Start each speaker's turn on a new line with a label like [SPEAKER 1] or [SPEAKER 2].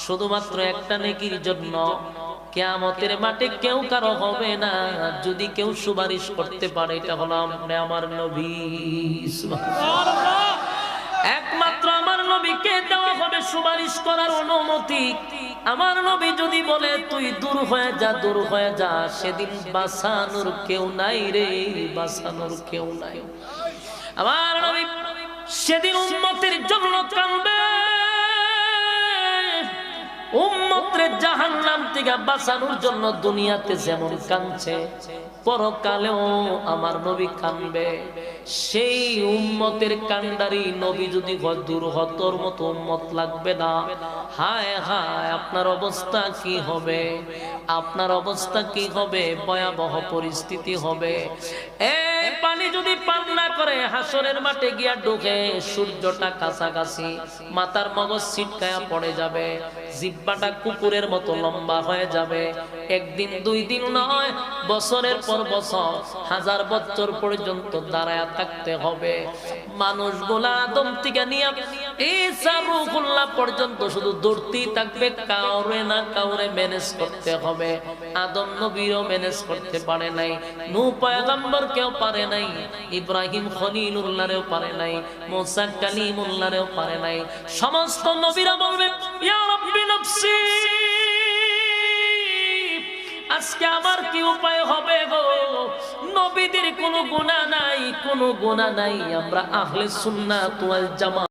[SPEAKER 1] শুধুমাত্র একটা নেকির জন্য কিয়ামতের মাঠে কেউ কারো হবে না যদি কেউ সুপারিশ করতে পারে, এটা হলো আপনি আমার নবী। সুবহানাল্লাহ। একমাত্র আমার নবীকে দেওয়া হবে সুপারিশ করার অনুমতি। আমার নবী যদি বলে তুই দূর হয়ে যা, দূর হয়ে যা, সেদিন বাঁচানোর কেউ নাই রে, বাঁচানোর কেউ নাই। আমার নবী সেদিন উম্মতের জন্য কাঁদবে, উম্মতরে জাহান্নাম থেকে বাঁচানোর জন্য দুনিয়াতে যেমন কাঁদছে পরকালেও আমার নবী কাঁদবে। সেই উম্মতের কান্ডারি নবী যদি দূর হতর মতো উম্মত লাগবে না। হায় হায়, আপনার অবস্থা কি হবে, আপনার অবস্থা কি হবে, ভয়াবহ পরিস্থিতি হবে। এই পানি যদি পান না করে হাসরের মাঠে গিয়া ঢুকে, সূর্যটা কাছাকাছি, মাথার মগজ ছিটকায়া পড়ে যাবে, জিহ্বাটা কুকুরের মতো লম্বা হয়ে যাবে। একদিন দুই দিন নয়, বছরের পর বছর, হাজার বছর পর্যন্ত দাঁড়ায় থাকতে হবে। মানুষগুলা আদম থেকে নিয়ে ঈসা রূহুল্লাহ পর্যন্ত শুধু দৌড়তেই থাকবে, কাউরে না কাউরে ম্যানেজ করতে হবে। আদম নবীও ম্যানেজ করতে পারে নাই, নূহ পয়গম্বর কেউ পারে নাই, ইব্রাহিম খলিলুল্লাহরেও পারে নাই, মুসা কালিমুল্লাহরেও পারে নাই। সমস্ত নবীরা বলবে ইয়া রাব্বি নাফসি, আজকে আমার কি উপায় হবে গো? নবীদের কোনো গুনাহ নাই, কোনো গুনাহ নাই। আমরা আহলে সুন্নাত ওয়াল জামাত।